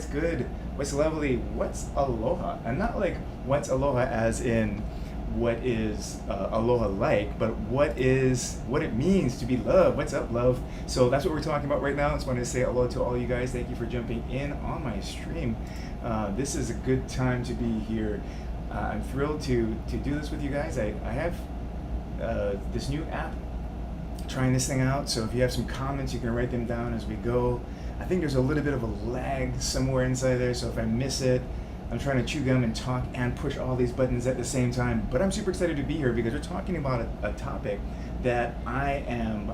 good, what's lovely, what's aloha? And not like what's aloha as in what is aloha like, but what it means to be love. What's up, love? So that's what we're talking about right now. I just wanted to say hello to all you guys. Thank you for jumping in on my stream. This is a good time to be here. I'm thrilled to do this with you guys. I have this new app, trying this thing out. So if you have some comments, you can write them down as we go. I think there's a little bit of a lag somewhere inside there, so if I miss it, I'm trying to chew gum and talk and push all these buttons at the same time. But I'm super excited to be here because we're talking about a topic that I am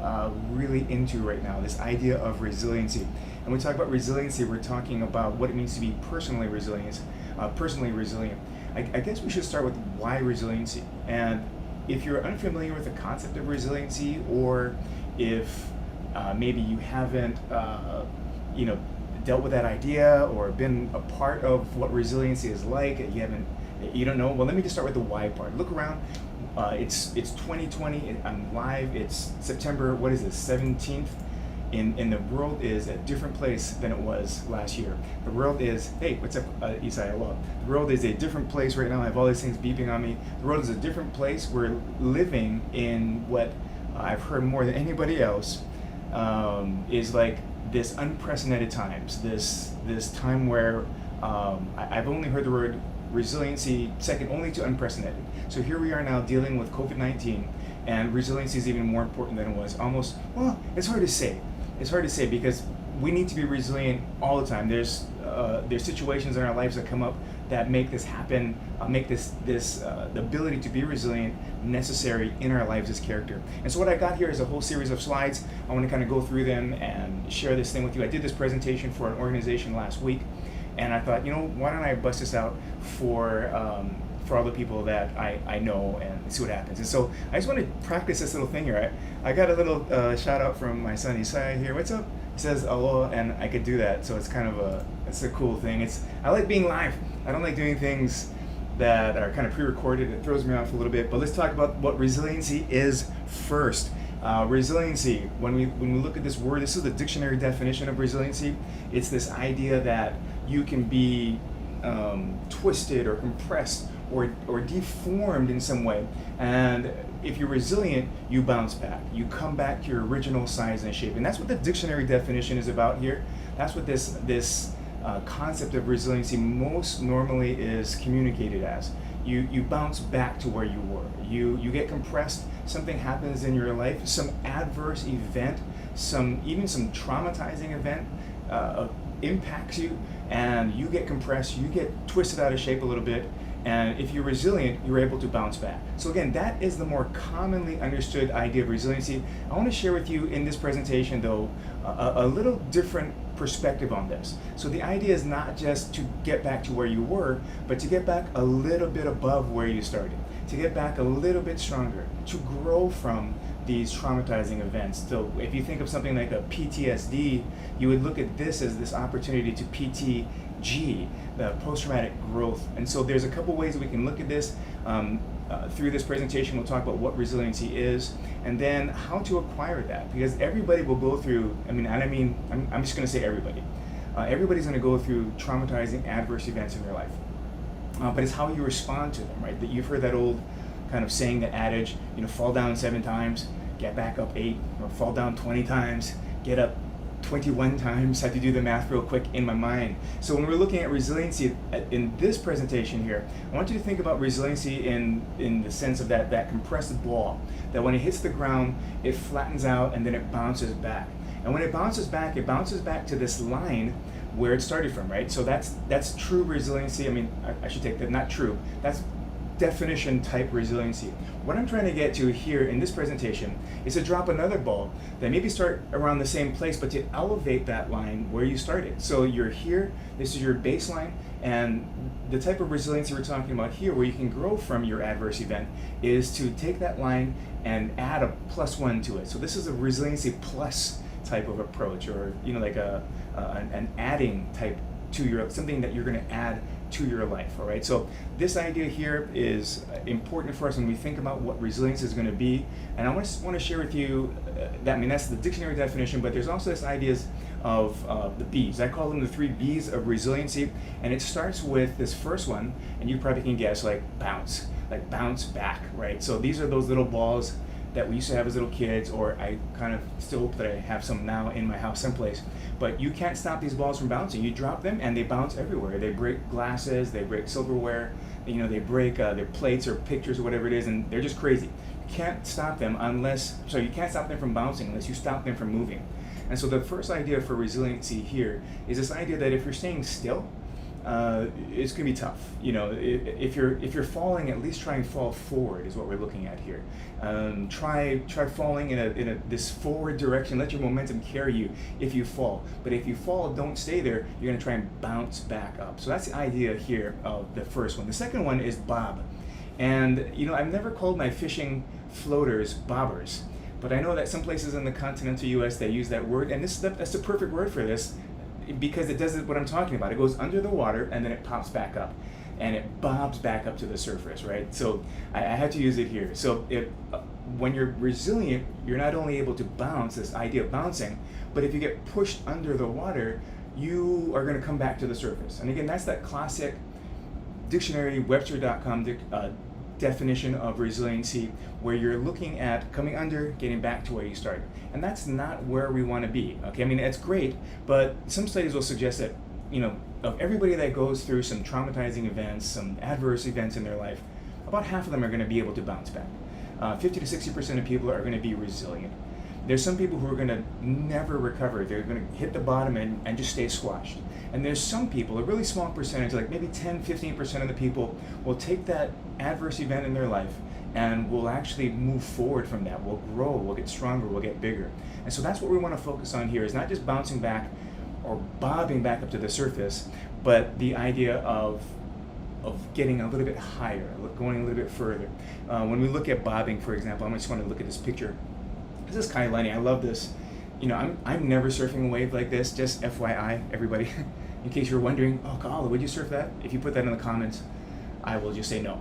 really into right now, this idea of resiliency. And when we talk about resiliency, we're talking about what it means to be personally resilient. I guess we should start with why resiliency. And if you're unfamiliar with the concept of resiliency, or if maybe you haven't, dealt with that idea or been a part of what resiliency is like, you don't know. Well, let me just start with the why part. Look around. It's 2020. I'm live. It's September. What is this? 17th. And the world is a different place than it was last year. The world is, hey, what's up, Isai? Hello. The world is a different place right now. I have all these things beeping on me. The world is a different place. We're living in what I've heard more than anybody else is like this unprecedented times. This time where I've only heard the word resiliency second only to unprecedented. So here we are now dealing with COVID-19, and resiliency is even more important than it was. It's hard to say. It's hard to say because we need to be resilient all the time. There's situations in our lives that come up that make this happen, make the ability to be resilient necessary in our lives as character. And so what I got here is a whole series of slides. I want to kind of go through them and share this thing with you. I did this presentation for an organization last week, and I thought, why don't I bust this out for all the people that I know and see what happens. And so I just want to practice this little thing here. I got a little shout out from my son Isai here. What's up? He says aloha, and I could do that. So it's kind of it's a cool thing. I like being live. I don't like doing things that are kind of pre-recorded. It throws me off a little bit. But let's talk about what resiliency is first. Resiliency, when we look at this word, this is the dictionary definition of resiliency. It's this idea that you can be twisted or compressed or deformed in some way, and if you're resilient, you bounce back. You come back to your original size and shape, and that's what the dictionary definition is about here. That's what this concept of resiliency most normally is communicated as. You bounce back to where you were. You get compressed. Something happens in your life, some adverse event, even some traumatizing event impacts you, and you get compressed. You get twisted out of shape a little bit. And if you're resilient, you're able to bounce back. So again, that is the more commonly understood idea of resiliency. I want to share with you in this presentation, though, a little different perspective on this. So the idea is not just to get back to where you were, but to get back a little bit above where you started, to get back a little bit stronger, to grow from these traumatizing events. So if you think of something like a PTSD, you would look at this as this opportunity to PTG, the post-traumatic growth. And so there's a couple ways that we can look at this. Through this presentation, we'll talk about what resiliency is, and then how to acquire that. Because everybody will go through, I'm just gonna say everybody. Everybody's gonna go through traumatizing adverse events in their life. But it's how you respond to them, right? That you've heard that old kind of saying, that adage, fall down 7 times, get back up 8, or fall down 20 times, get up 21 times. I had to do the math real quick in my mind. So when we're looking at resiliency in this presentation here, I want you to think about resiliency in the sense of that compressed ball, that when it hits the ground, it flattens out and then it bounces back. And when it bounces back to this line where it started from, right? So that's true resiliency. I should take that, not true. That's definition type resiliency. What I'm trying to get to here in this presentation is to drop another ball that maybe start around the same place, but to elevate that line where you started. So you're here, this is your baseline, and the type of resiliency we're talking about here, where you can grow from your adverse event, is to take that line and add a +1 to it. So this is a resiliency plus type of approach, or like an adding type to something that you're going to add to your life. All right, so this idea here is important for us when we think about what resilience is going to be, and I want to share with you that's the dictionary definition, but there's also this idea of the B's. I call them the 3 B's of resiliency, and it starts with this first one, and you probably can guess, like bounce back, right? So these are those little balls that we used to have as little kids, or I kind of still hope that I have some now in my house someplace. But you can't stop these balls from bouncing. You drop them and they bounce everywhere. They break glasses, they break silverware, they break their plates or pictures or whatever it is, and they're just crazy. You can't stop them you can't stop them from bouncing unless you stop them from moving. And so the first idea for resiliency here is this idea that if you're staying still, it's gonna be tough. If you're falling, at least try and fall forward is what we're looking at here. Try falling in this forward direction. Let your momentum carry you if you fall. But if you fall, don't stay there. You're gonna try and bounce back up. So that's the idea here of the first one. The second one is bob, and I've never called my fishing floaters bobbers, but I know that some places in the continental U.S. they use that word, and that's the perfect word for this, because it does what I'm talking about. It goes under the water and then it pops back up and it bobs back up to the surface, right? So I had to use it here. So when you're resilient, you're not only able to bounce, this idea of bouncing, but if you get pushed under the water, you are going to come back to the surface. And again, that's that classic dictionary, Webster.com definition of resiliency, where you're looking at coming under, getting back to where you started. And that's not where we want to be, okay? I mean, it's great, but some studies will suggest that, of everybody that goes through some traumatizing events, some adverse events in their life, about half of them are going to be able to bounce back. 50 to 60% of people are going to be resilient. There's some people who are going to never recover. They're going to hit the bottom and just stay squashed. And there's some people, a really small percentage, like maybe 10, 15% of the people will take that adverse event in their life and will actually move forward from that. We'll grow, we'll get stronger, we'll get bigger. And so that's what we want to focus on here, is not just bouncing back or bobbing back up to the surface, but the idea of getting a little bit higher, going a little bit further. When we look at bobbing, for example, I just want to look at this picture. This is Kailani. I love this. I'm never surfing a wave like this, just FYI, everybody. In case you're wondering, oh, Kaala, would you surf that? If you put that in the comments, I will just say no.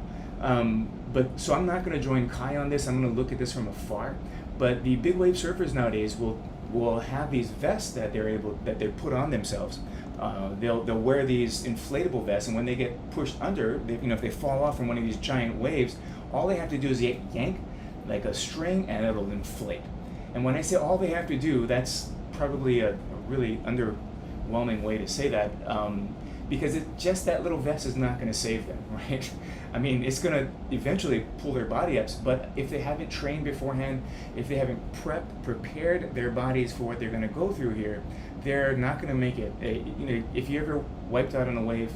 So I'm not going to join Kai on this. I'm going to look at this from afar. But the big wave surfers nowadays will have these vests that they put on themselves. They'll wear these inflatable vests, and when they get pushed under, if they fall off from one of these giant waves, all they have to do is yank like a string, and it'll inflate. And when I say all they have to do, that's probably a really underwhelming way to say that, because just that little vest is not going to save them, right? I mean, it's going to eventually pull their body up, but if they haven't trained beforehand, if they haven't prepared their bodies for what they're going to go through here, they're not going to make it. If you ever wiped out on a wave,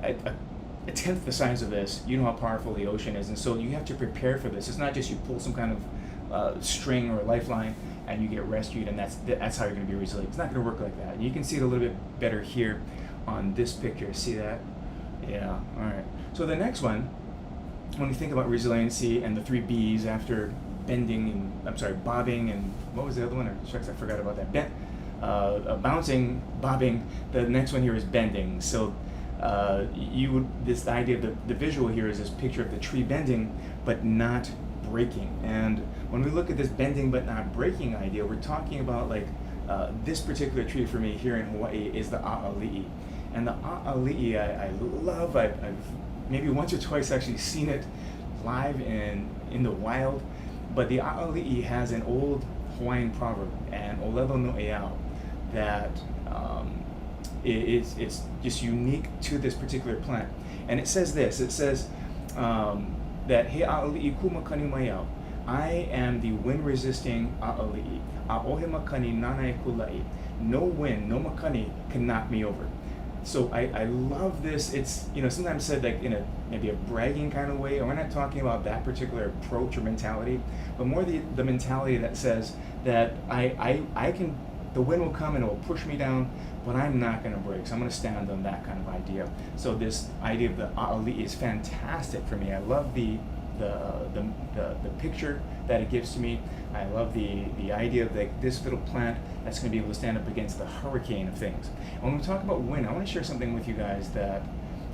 a tenth the size of this, you know how powerful the ocean is, and so you have to prepare for this. It's not just you pull some kind of string or lifeline and you get rescued, and that's how you're going to be resilient. It's not going to work like that. And you can see it a little bit better here on this picture. See that? Yeah. All right. So the next one, when we think about resiliency and the 3 B's after bobbing, and what was the other one? Shucks, I forgot about that. Bouncing, bobbing. The next one here is bending. So this idea of the visual here is this picture of the tree bending but not breaking. And when we look at this bending but not breaking idea, we're talking about this particular tree for me here in Hawaii is the a'ali'i. And the a'ali'i I love. I've maybe once or twice actually seen it live in the wild. But the a'ali'i has an old Hawaiian proverb, and olelo no eau, that it's just unique to this particular plant. And it says this, that he a'ali'i kumakani maiau, I am the wind-resisting a'ali'i, a'ohe makani nanae kulai, no wind, no makani can knock me over. So I love this. It's, sometimes said like in maybe a bragging kind of way, and we're not talking about that particular approach or mentality, but more the mentality that says that I can, the wind will come and it will push me down, but I'm not going to break. So I'm going to stand on that kind of idea. So this idea of the a'ali'i is fantastic for me. I love the picture that it gives to me. I love the idea of this little plant that's going to be able to stand up against the hurricane of things. And when we talk about wind, I want to share something with you guys that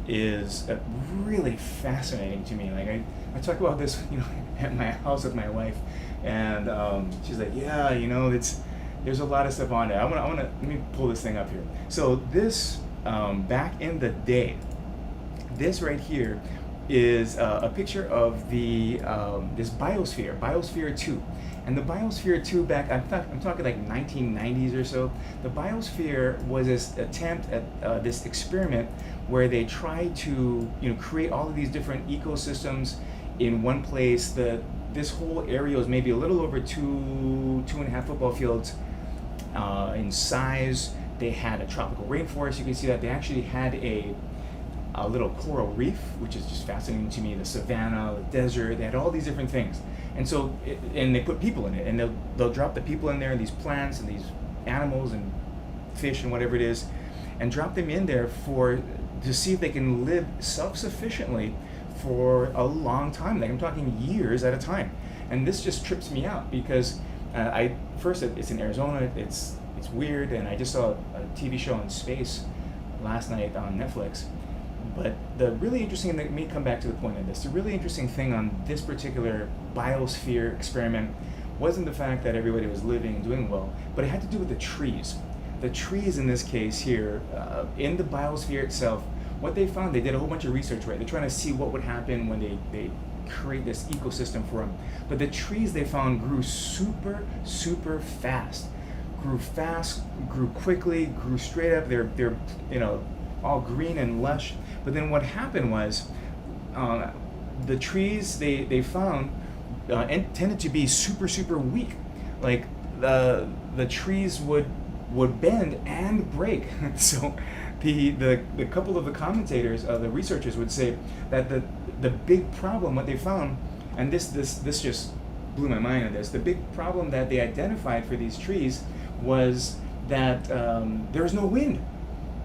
is really fascinating to me. Like I talk about this, at my house with my wife, and she's like, yeah, it's there's a lot of stuff on it. Let me pull this thing up here. So this, back in the day, this right here is a picture of the this Biosphere 2. And the Biosphere 2 back, I'm talking like 1990s or so. The Biosphere was this attempt at this experiment where they tried to create all of these different ecosystems in one place. This whole area was maybe a little over two and a half football fields in size. They had a tropical rainforest. You can see that they actually had a little coral reef, which is just fascinating to me. The savanna, the desert. They had all these different things, and so and they put people in it, and they'll drop the people in there, these plants and these animals and fish and whatever it is, and drop them in there to see if they can live self-sufficiently for a long time. Like I'm talking years at a time, and this just trips me out because it's in Arizona. It's weird, and I just saw a TV show in space last night on Netflix. But the really interesting, let me come back to the point of this, the really interesting thing on this particular Biosphere experiment wasn't the fact that everybody was living and doing well, but it had to do with the trees. The trees in this case here, in the Biosphere itself, what they found, they did a whole bunch of research, right? They're trying to see what would happen when they create this ecosystem for them. But the trees they found grew super, super fast. Grew quickly, grew straight up. They're all green and lush. But then what happened was the trees they found tended to be super, super weak. Like the trees would bend and break. So the couple of the commentators, the researchers would say that the big problem, what they found, and this just blew my mind on this, the big problem that they identified for these trees was that there was no wind.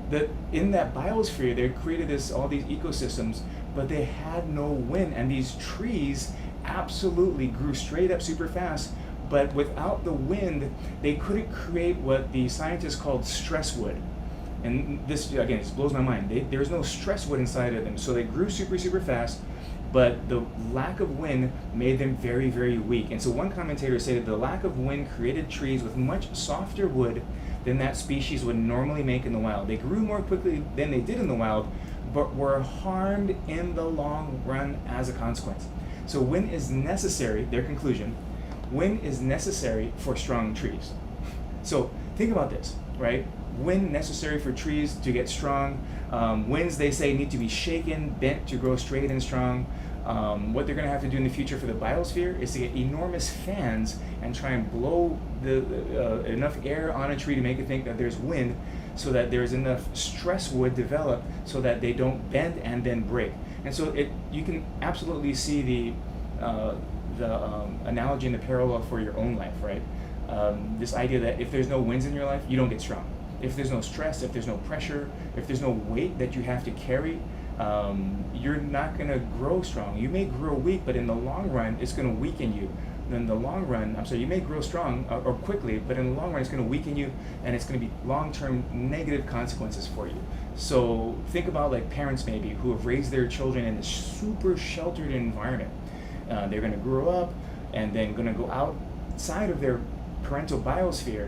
That in that biosphere they created all these ecosystems, but they had no wind, and these trees absolutely grew straight up super fast, but without the wind they couldn't create what the scientists called stress wood. And this again, this blows my mind. There's no stress wood inside of them, so they grew super, super fast, but the lack of wind made them very, very weak. And so one commentator said that the lack of wind created trees with much softer wood than that species would normally make in the wild. They grew more quickly than they did in the wild, but were harmed in the long run as a consequence. So wind is necessary, their conclusion, wind is necessary for strong trees. So think about this, right? Wind necessary for trees to get strong. Winds, they say, need to be shaken, bent to grow straight and strong. What they're going to have to do in the future for the biosphere is to get enormous fans and try and blow enough air on a tree to make it think that there's wind, so that there's enough stress wood developed so that they don't bend and then break. And so you can absolutely see the analogy and the parallel for your own life, right? This idea that if there's no winds in your life, you don't get strong. If there's no stress, if there's no pressure, if there's no weight that you have to carry, you're not going to grow strong. You may grow weak, but in the long run, it's going to weaken you. In the long run, you may grow strong or quickly, but in the long run, it's going to weaken you, and it's going to be long-term negative consequences for you. So think about like parents maybe who have raised their children in a super sheltered environment. They're going to grow up and then going to go outside of their parental biosphere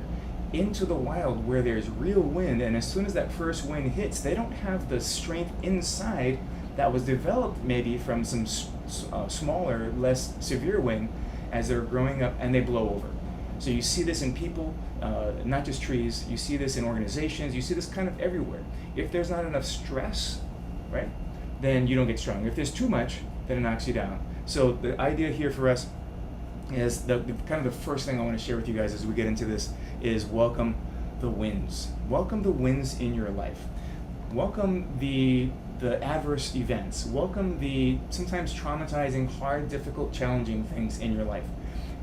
into the wild where there's real wind, and as soon as that first wind hits, they don't have the strength inside that was developed maybe from some smaller, less severe wind as they're growing up, and they blow over. So you see this in people, not just trees, you see this in organizations, you see this kind of everywhere. If there's not enough stress, right, then you don't get strong. If there's too much, then it knocks you down. So the idea here for us is the kind of the first thing I want to share with you guys as we get into this is welcome the winds. Welcome the winds in your life. Welcome the adverse events. Welcome the sometimes traumatizing, hard, difficult, challenging things in your life.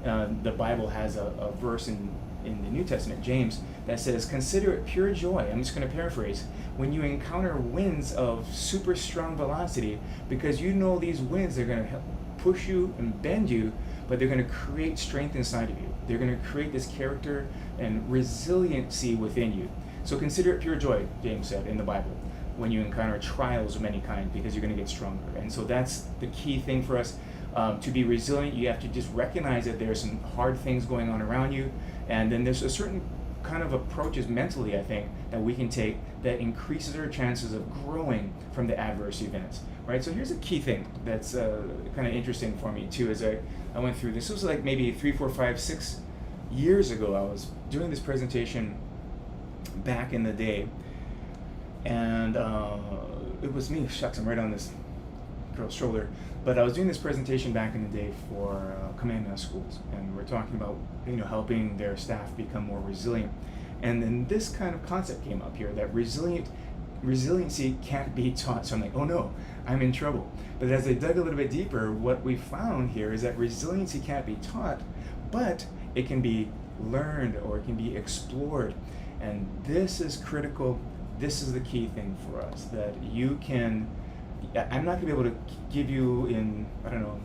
The Bible has a verse in the New Testament, James, that says, "Consider it pure joy." I'm just going to paraphrase. When you encounter winds of super strong velocity, because you know these winds are going to help push you and bend you, but they're going to create strength inside of you. They're going to create this character and resiliency within you. So consider it pure joy, James said in the Bible, when you encounter trials of any kind, because you're going to get stronger. And so that's the key thing for us. To be resilient, you have to just recognize that there's some hard things going on around you, and then there's a certain kind of approaches mentally, I think, that we can take that increases our chances of growing from the adverse events, right? So here's a key thing that's kind of interesting for me too. As I went through this was like maybe 3, 4, 5, 6 years ago. I was doing this presentation back in the day, and it was me. Shucks, I'm right on this girl's shoulder. But I was doing this presentation back in the day for command schools, and we're talking about helping their staff become more resilient. And then this kind of concept came up here that resiliency can't be taught. So I'm like, oh no, I'm in trouble. But as I dug a little bit deeper, what we found here is that resiliency can't be taught, but it can be learned or it can be explored. And this is critical. This is the key thing for us, that you can, I'm not gonna be able to give you in, I don't know,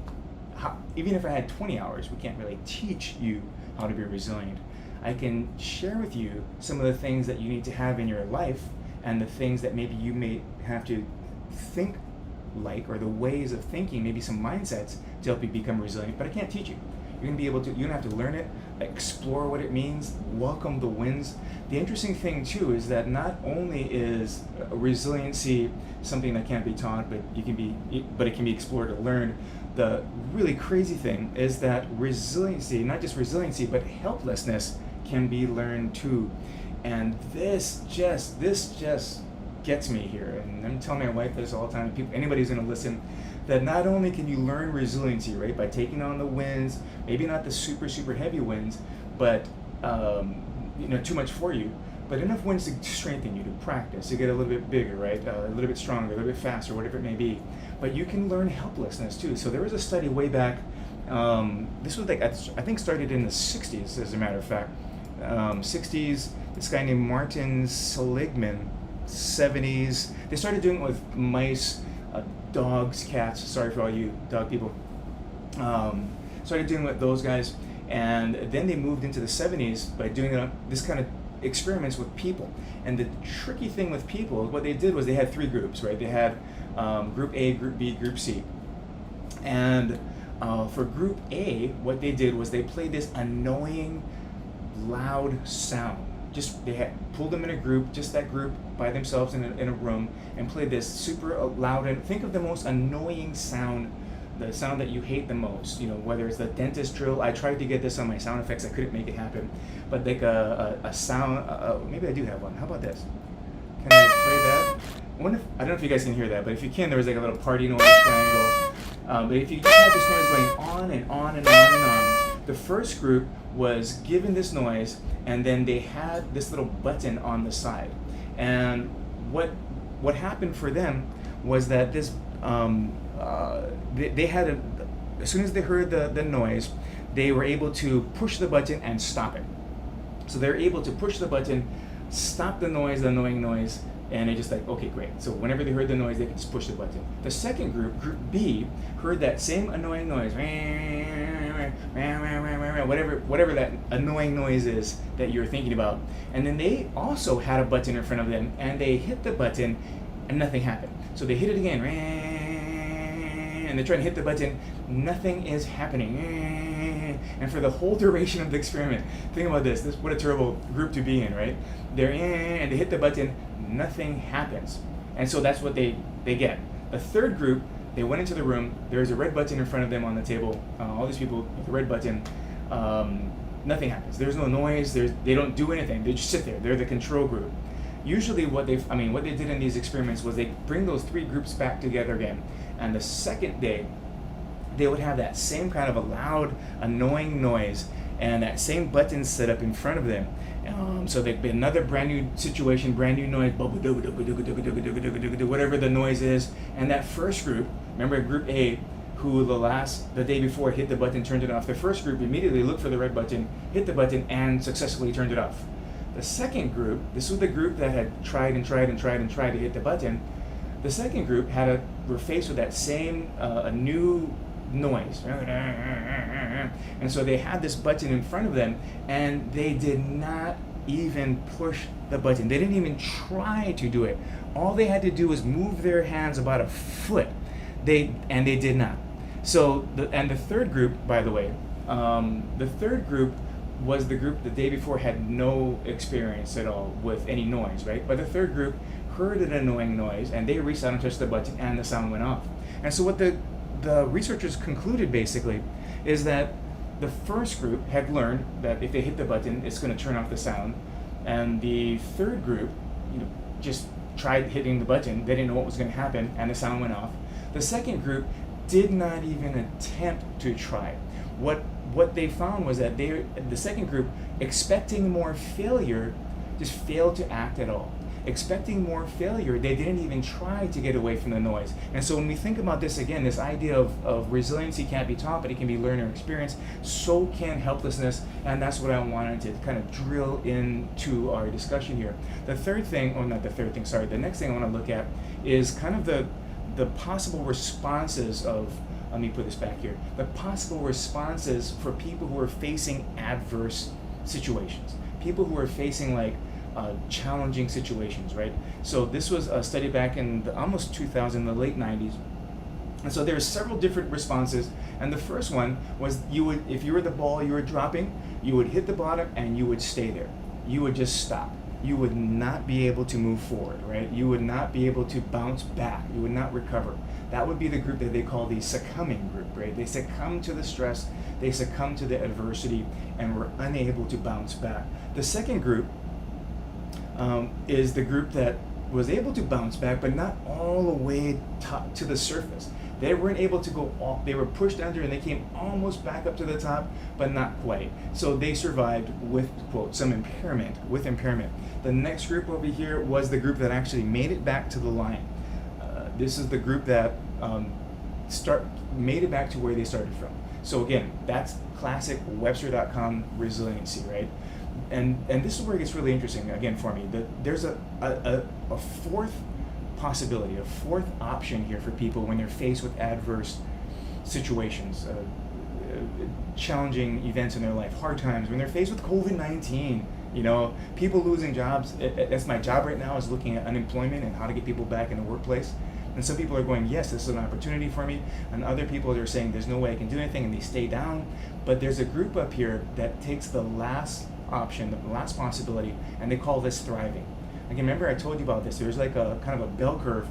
even if I had 20 hours, we can't really teach you how to be resilient. I can share with you some of the things that you need to have in your life and the things that maybe you may have to think like, or the ways of thinking, maybe some mindsets to help you become resilient, but I can't teach you. You're gonna be able to, you're gonna have to learn it, explore what it means, welcome the wins. The interesting thing too is that not only is resiliency something that can't be taught, but it can be explored or learned. The really crazy thing is that resiliency, not just resiliency, but helplessness can be learned too. And this just gets me here. And I'm telling my wife this all the time, anybody who's gonna listen, that not only can you learn resiliency, right, by taking on the winds, maybe not the super, super heavy winds, but too much for you, but enough winds to strengthen you, to practice, to get a little bit bigger, right, a little bit stronger, a little bit faster, whatever it may be. But you can learn helplessness too. So there was a study way back, this was like, I think started in the 60s, as a matter of fact. 60s, this guy named Martin Seligman, 70s. They started doing it with mice, dogs, cats, sorry for all you dog people. Started doing it with those guys, and then they moved into the 70s by doing this kind of experiments with people. And the tricky thing with people, what they did was they had 3 groups, right? They had group A, group B, group C. And for group A, what they did was they played this annoying, loud sound. They had pulled them in a group, just that group by themselves in a room, and played this super loud, and think of the most annoying sound, the sound that you hate the most, whether it's the dentist drill. I tried to get this on my sound effects, I couldn't make it happen, but like a sound, maybe I do have one. How about this? Can I play that? I don't know if you guys can hear that, but if you can, there was like a little party noise triangle. But if you just have this noise going on and on and on and on, the first group was given this noise, and then they had this little button on the side. And what happened for them was that this they had as soon as they heard the noise, they were able to push the button and stop it. So they're able to push the button, stop the noise, the annoying noise, and they just like, okay, great. So whenever they heard the noise, they could just push the button. The second group, group B, heard that same annoying noise, whatever that annoying noise is that you're thinking about. And then they also had a button in front of them, and they hit the button, and nothing happened. So they hit it again, and they're trying to hit the button, nothing is happening. And for the whole duration of the experiment, think about this, what a terrible group to be in, right? They're in, and they hit the button, nothing happens. And so that's what they get. The third group, they went into the room, there's a red button in front of them on the table, all these people with the red button, nothing happens. There's no noise, they don't do anything, they just sit there, they're the control group. Usually what they did in these experiments was they bring those 3 groups back together again, and the second day, they would have that same kind of a loud, annoying noise, and that same button set up in front of them. So there'd be another brand new situation, brand new noise, whatever the noise is. And that first group, remember group A, who the day before hit the button, turned it off. The first group immediately looked for the red button, hit the button, and successfully turned it off. The second group, this was the group that had tried to hit the button. The second group were faced with that same new noise. And so they had this button in front of them, and they did not even push the button. They didn't even try to do it. All they had to do was move their hands about a foot. They did not. So the third group, by the way, the third group was the group the day before had no experience at all with any noise, right? But the third group heard an annoying noise and they reached out and touched the button and the sound went off. And so what the researchers concluded basically is that the first group had learned that if they hit the button, it's going to turn off the sound, and the third group, just tried hitting the button. They didn't know what was going to happen, and the sound went off. The second group did not even attempt to try. What they found was that the second group, expecting more failure, just failed to act at all. Expecting more failure, they didn't even try to get away from the noise. And so when we think about this again, this idea of resiliency can't be taught, but it can be learned or experienced, so can helplessness, and that's what I wanted to kind of drill into our discussion here. The third thing, or not the third thing, sorry, the next thing I want to look at is kind of the possible responses of, let me put this back here, the possible responses for people who are facing adverse situations, people who are facing challenging situations, right? So this was a study back in the almost 2000, the late 90s. And so there are several different responses. And the first one was if you were the ball you were dropping, you would hit the bottom and you would stay there. You would just stop. You would not be able to move forward, right? You would not be able to bounce back. You would not recover. That would be the group that they call the succumbing group, right? They succumb to the stress, they succumb to the adversity, and were unable to bounce back. The second group is the group that was able to bounce back, but not all the way to the surface. They weren't able to go off. They were pushed under and they came almost back up to the top, but not quite. So they survived with, quote, some impairment, with impairment. The next group over here was the group that actually made it back to the line. This is the group that made it back to where they started from. So again, that's classic Webster.com resiliency, right? And this is where it gets really interesting again for me. There's a fourth possibility, a fourth option here for people when they're faced with adverse situations, challenging events in their life, hard times, when they're faced with COVID-19, people losing jobs. That's my job right now, is looking at unemployment and how to get people back in the workplace. And some people are going, yes, this is an opportunity for me. And other people are saying, there's no way I can do anything, and they stay down. But there's a group up here that takes the last option, the last possibility, and they call this thriving. Again, remember I told you about this. There's like a kind of a bell curve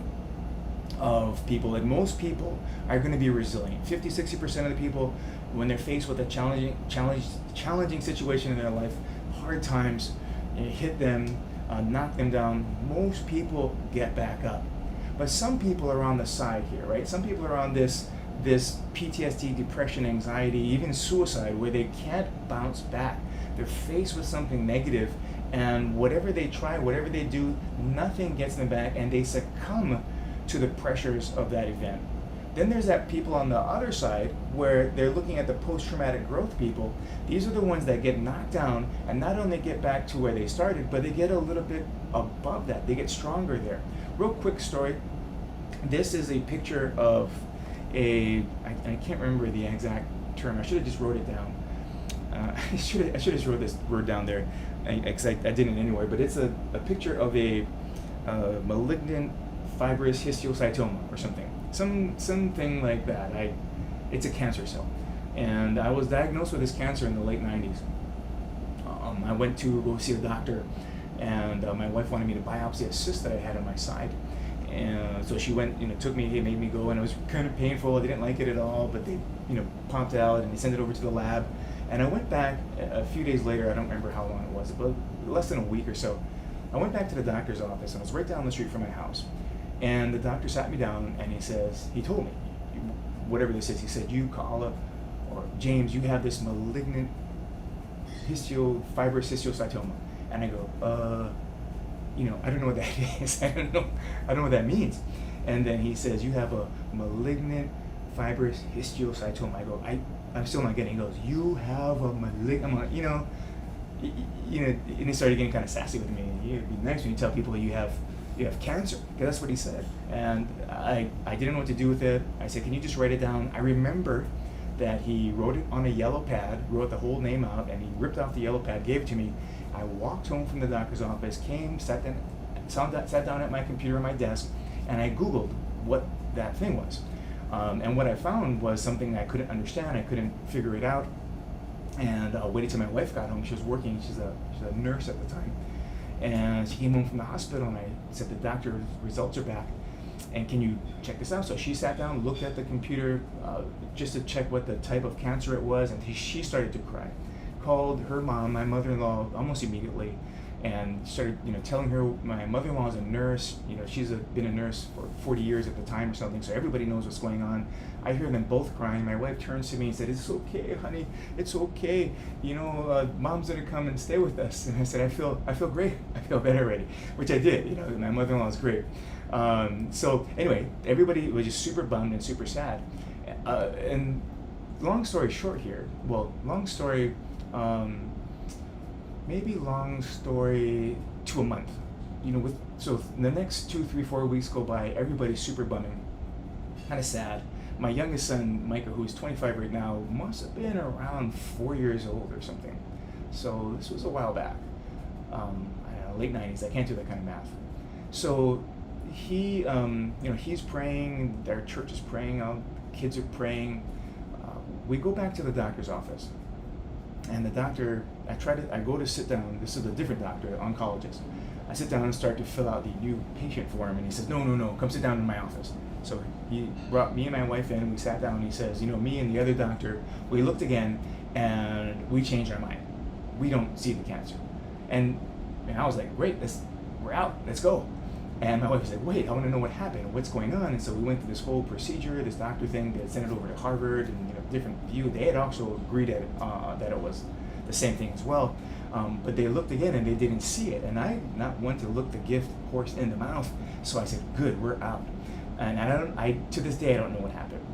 of people. Like most people are going to be resilient. 50-60% of the people, when they're faced with a challenging situation in their life, hard times hit them, knock them down, most people get back up. But some people are on the side here, right? Some people are on this PTSD, depression, anxiety, even suicide, where they can't bounce back. They're faced with something negative, and whatever they try, whatever they do, nothing gets them back, and they succumb to the pressures of that event. Then there's that people on the other side where they're looking at the post-traumatic growth people. These are the ones that get knocked down and not only get back to where they started, but they get a little bit above that. They get stronger there. Real quick story. This is a picture of I can't remember the exact term. I should have just wrote it down. I should have just wrote this word down there, because I didn't anyway. But it's a picture of a malignant fibrous histiocytoma or something like that. It's a cancer cell, and I was diagnosed with this cancer in the late 90s. I went to go see a doctor, and my wife wanted me to biopsy a cyst that I had on my side. And so she went, took me, made me go, and it was kind of painful. I didn't like it at all, but they, popped out and they sent it over to the lab. And I went back a few days later. I don't remember how long it was, but less than a week or so. I went back to the doctor's office, and it was right down the street from my house. And the doctor sat me down, and he told me, whatever this is, he said, you, Kaala, or James, you have this malignant fibrous histiocytoma. And I go, I don't know what that is. I don't know what that means. And then he says, you have a malignant fibrous histiocytoma. I go, I'm still not getting it. He goes, you have a malignant, I'm like, and he started getting kind of sassy with me. It'd be nice when you tell people you have cancer, because that's what he said. And I didn't know what to do with it. I said, can you just write it down? I remember that he wrote it on a yellow pad, wrote the whole name out, and he ripped off the yellow pad, gave it to me. I walked home from the doctor's office, sat down at my computer on my desk, and I Googled what that thing was. And what I found was something I couldn't understand. I couldn't figure it out. And waited till my wife got home. She was working. She's a nurse at the time. And she came home from the hospital, and I said, the doctor's results are back, and can you check this out? So she sat down, looked at the computer, just to check what the type of cancer it was, and she started to cry. Called her mom, my mother-in-law, almost immediately, and started, telling her. My mother-in-law is a nurse. She's been a nurse for 40 years at the time or something, so everybody knows what's going on. I hear them both crying. My wife turns to me and said, "It's okay, honey. It's okay. Mom's gonna come and stay with us." And I said, "I feel great. I feel better already," which I did. My mother-in-law is great. So anyway, everybody was just super bummed and super sad. And long story short here. Well, long story. Maybe long story to a month. So the next 2, 3, 4 weeks go by. Everybody's super bumming, kind of sad. My youngest son, Micah, who's 25 right now, must have been around 4 years old or something. So this was a while back, I don't know, late 90s. I can't do that kind of math. So he, he's praying. Our church is praying. Kids are praying. We go back to the doctor's office, and the doctor. I go to sit down. This is a different doctor, oncologist. I sit down and start to fill out the new patient form, and he says, no, come sit down in my office. So he brought me and my wife in. We sat down, and he says, me and the other doctor, we looked again, and we changed our mind. We don't see the cancer. And I was like, great, we're out, let's go. And my wife was like, wait, I want to know what happened, what's going on. And so we went through this whole procedure, this doctor thing. They had sent it over to Harvard, and different view. They had also agreed that it was the same thing as well. But they looked again and they didn't see it. And I not want to look the gift horse in the mouth. So I said, good, we're out. And I to this day, I don't know what happened.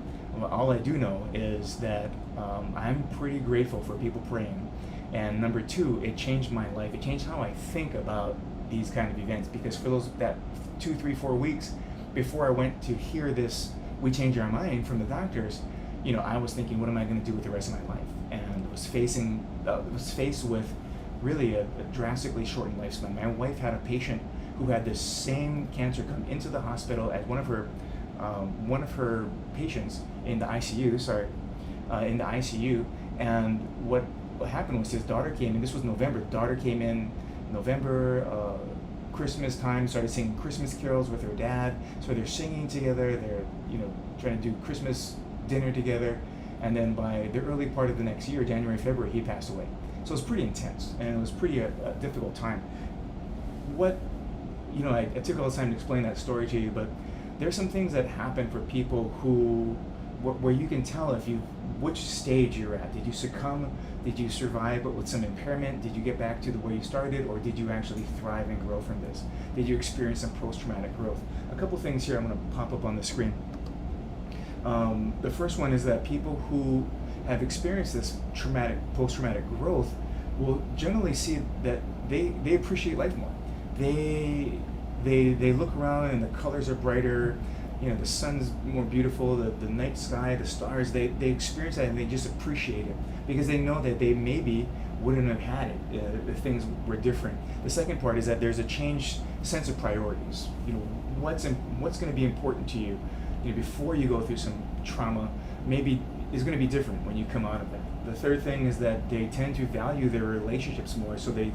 All I do know is that I'm pretty grateful for people praying. And number two, it changed my life. It changed how I think about these kind of events, because for that 2, 3, 4 weeks before I went to hear this, we changed our mind from the doctors, I was thinking, what am I going to do with the rest of my life? And was faced with really a drastically shortened lifespan. My wife had a patient who had this same cancer come into the hospital as one of her patients in the ICU. In the ICU, and what happened was his daughter came in. This was November. Daughter came in November, Christmas time, started singing Christmas carols with her dad. So they're singing together. They're trying to do Christmas dinner together. And then by the early part of the next year, January, February, he passed away. So it was pretty intense, and it was pretty a difficult time. I took all the time to explain that story to you, but there's some things that happen for people where you can tell which stage you're at. Did you succumb? Did you survive but with some impairment? Did you get back to the way you started, or did you actually thrive and grow from this? Did you experience some post-traumatic growth? A couple things here I'm going to pop up on the screen. The first one is that people who have experienced this post-traumatic growth will generally see that they appreciate life more. They look around and the colors are brighter. The sun's more beautiful, the night sky, the stars. They experience that and they just appreciate it because they know that they maybe wouldn't have had it if things were different. The second part is that there's a changed sense of priorities. What's going to be important to you, before you go through some trauma, maybe is going to be different when you come out of that. The third thing is that they tend to value their relationships more, so they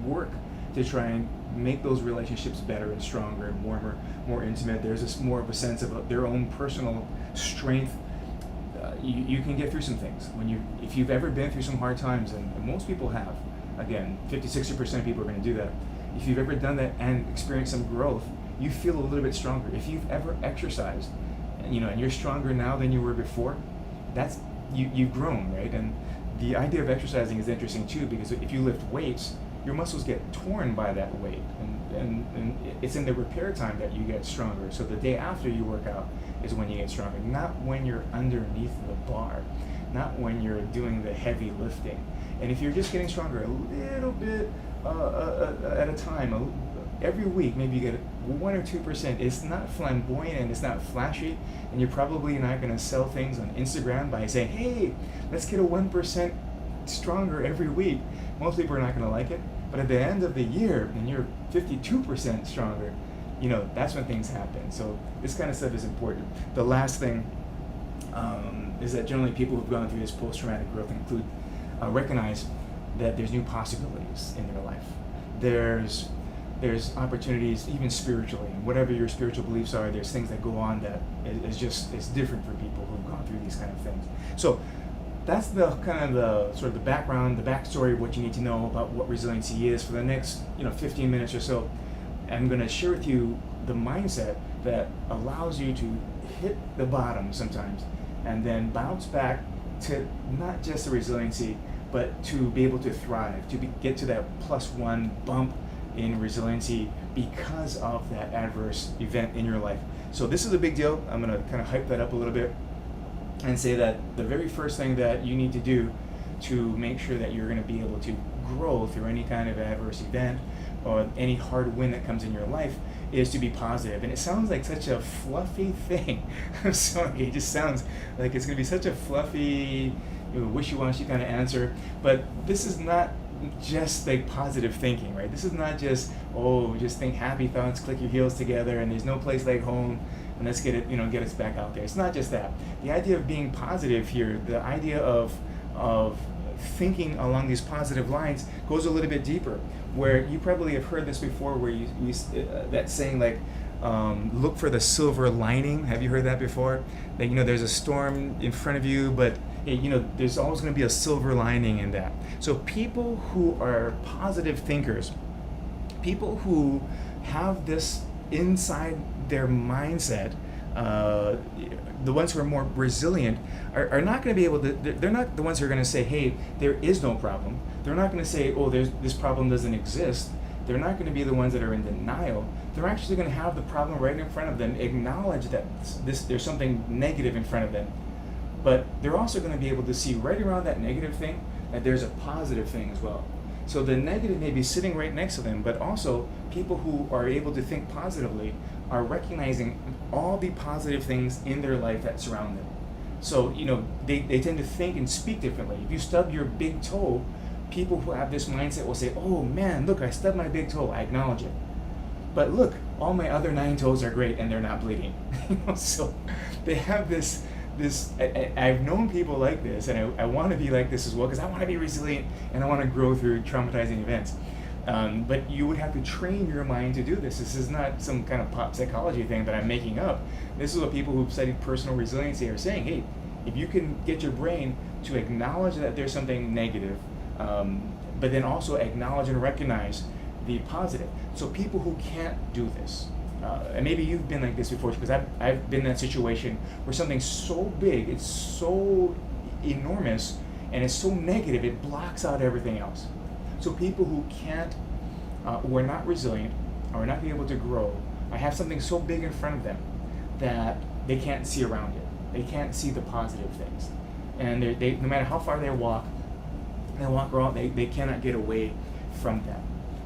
work to try and make those relationships better and stronger and warmer, more intimate. There's more of a sense of their own personal strength. You can get through some things if you've ever been through some hard times, and most people have. Again, 50-60% of people are going to do that. If you've ever done that and experienced some growth, you feel a little bit stronger. If you've ever exercised, and you're stronger now than you were before, that's you've grown, right? And the idea of exercising is interesting too, because if you lift weights, your muscles get torn by that weight, and it's in the repair time that you get stronger. So the day after you work out is when you get stronger, not when you're underneath the bar, not when you're doing the heavy lifting. And if you're just getting stronger a little bit at a time, every week, maybe you get 1 or 2%. It's not flamboyant and it's not flashy, and you're probably not going to sell things on Instagram by saying, hey, let's get a 1% stronger every week. Most people are not going to like it, but at the end of the year, when you're 52% stronger, that's when things happen. So this kind of stuff is important. The last thing is that generally people who've gone through this post-traumatic growth include recognize that there's new possibilities in their life. There's opportunities even spiritually, and whatever your spiritual beliefs are, there's things that go on that is different for people who've gone through these kind of things. So that's the kind of the sort of the background, the backstory of what you need to know about what resiliency is. For the next 15 minutes or so, I'm going to share with you the mindset that allows you to hit the bottom sometimes and then bounce back to not just the resiliency, but to be able to thrive, to get to that +1 bump in resiliency because of that adverse event in your life. So this is a big deal. I'm going to kind of hype that up a little bit and say that the very first thing that you need to do to make sure that you're going to be able to grow through any kind of adverse event or any hard win that comes in your life is to be positive. And it sounds like such a fluffy thing. I'm sorry, it just sounds like it's going to be such a fluffy, wishy-washy kind of answer. But this is not just like positive thinking, right? This is not just, just think happy thoughts, click your heels together, and there's no place like home, and let's get it, get us back out there. It's not just that. The idea of being positive here, the idea of thinking along these positive lines goes a little bit deeper, where you probably have heard this before, where you that saying like, look for the silver lining. Have you heard that before? That there's a storm in front of you, but there's always going to be a silver lining in that. So people who are positive thinkers, people who have this inside their mindset, the ones who are more resilient are not going to be able to, they're not the ones who are going to say, hey, there is no problem. They're not going to say, this problem doesn't exist. They're not going to be the ones that are in denial. They're actually going to have the problem right in front of them, acknowledge that there's something negative in front of them. But they're also going to be able to see right around that negative thing that there's a positive thing as well. So the negative may be sitting right next to them, but also people who are able to think positively are recognizing all the positive things in their life that surround them. So, they tend to think and speak differently. If you stub your big toe, people who have this mindset will say, oh man, look, I stubbed my big toe, I acknowledge it. But look, all my other 9 toes are great and they're not bleeding. So they have this, I've known people like this, and I want to be like this as well, because I want to be resilient and I want to grow through traumatizing events. But you would have to train your mind to do this. This is not some kind of pop psychology thing that I'm making up. This is what people who've studied personal resiliency are saying. Hey, if you can get your brain to acknowledge that there's something negative, but then also acknowledge and recognize the positive. So people who can't do this, and maybe you've been like this before, because I've been in that situation where something's so big, it's so enormous, and it's so negative, it blocks out everything else. So people who can't, who are not resilient, or are not able to grow, or have something so big in front of them that they can't see around it. They can't see the positive things. And they no matter how far they walk around, they cannot get away from that.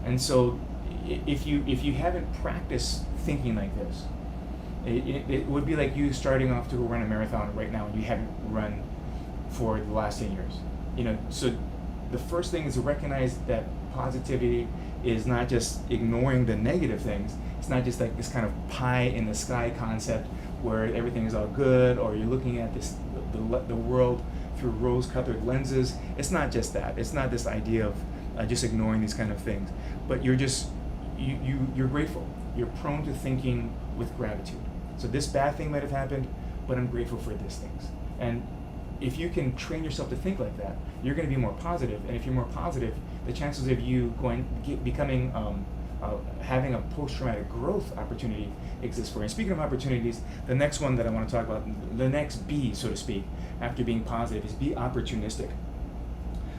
And so if you haven't practiced thinking like this, it would be like you starting off to go run a marathon right now and you haven't run for the last 10 years. So the first thing is to recognize that positivity is not just ignoring the negative things. It's not just like this kind of pie in the sky concept where everything is all good, or you're looking at the world through rose-colored lenses. It's not just that. It's not this idea of just ignoring these kind of things. But you're just you're grateful. You're prone to thinking with gratitude. So this bad thing might have happened, but I'm grateful for these things. And if you can train yourself to think like that, you're going to be more positive. And if you're more positive, the chances of you becoming having a post-traumatic growth opportunity exists for you. And speaking of opportunities, the next one that I want to talk about, the next B, so to speak, after being positive, is be opportunistic.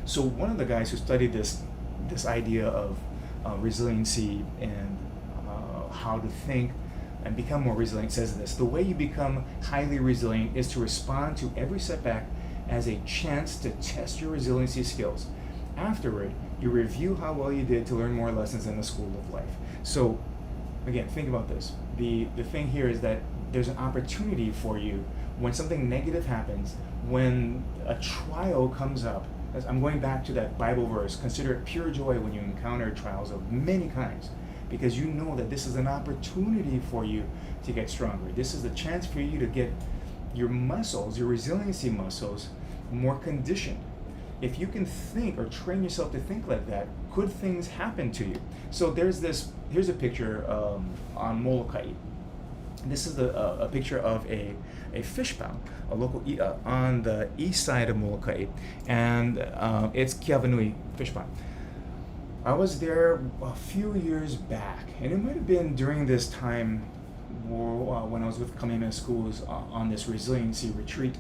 So one of the guys who studied this idea of resiliency and how to think and become more resilient says this: the way you become highly resilient is to respond to every setback as a chance to test your resiliency skills. Afterward, you review how well you did to learn more lessons in the school of life. So again, think about this. The thing here is that there's an opportunity for you when something negative happens, when a trial comes up. As I'm going back to that Bible verse, consider it pure joy when you encounter trials of many kinds, because you know that this is an opportunity for you to get stronger. This is a chance for you to get your muscles, your resiliency muscles, more conditioned. if you can think or train yourself to think like that, good things happen to you. So here's a picture on Molokai. This is a picture of a fish pond, a local on the east side of Molokai, and it's Kiawanui fish pond. I was there a few years back, and it might have been during this time when I was with Kamehameha Schools on this resiliency retreat,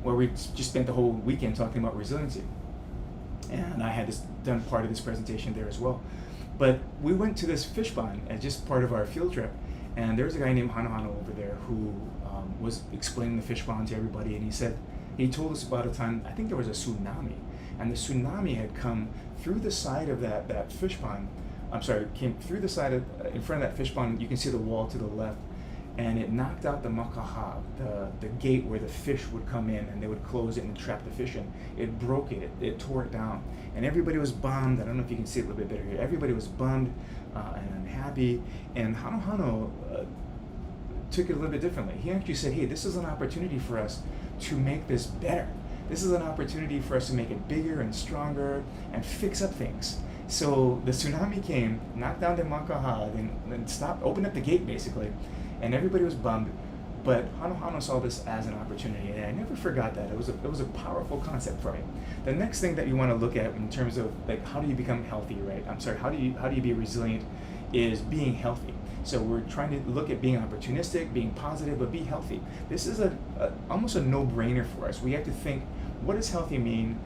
where we just spent the whole weekend talking about resiliency. And I had done part of this presentation there as well. But we went to this fish pond as just part of our field trip, and there was a guy named Hano over there who was explaining the fish pond to everybody, and he told us about a time, I think there was a tsunami, and the tsunami had come through the side of that fish pond. Came through the side in front of that fish pond. You can see the wall to the left, and it knocked out the makaha, the gate where the fish would come in, and they would close it and trap the fish in. It broke it tore it down, and everybody was bummed. I don't know if you can see it a little bit better here. Everybody was bummed and unhappy, and Hano took it a little bit differently. He actually said, hey, this is an opportunity for us to make this better. This is an opportunity for us to make it bigger and stronger and fix up things. So the tsunami came, knocked down the makaha, then opened up the gate basically, and everybody was bummed. But Hano saw this as an opportunity, and I never forgot that. It was a powerful concept for me. The next thing that you want to look at in terms of like how do you become healthy, right? How do you be resilient is being healthy. So we're trying to look at being opportunistic, being positive, but be healthy. This is almost a no-brainer for us. We have to think, what does healthy mean?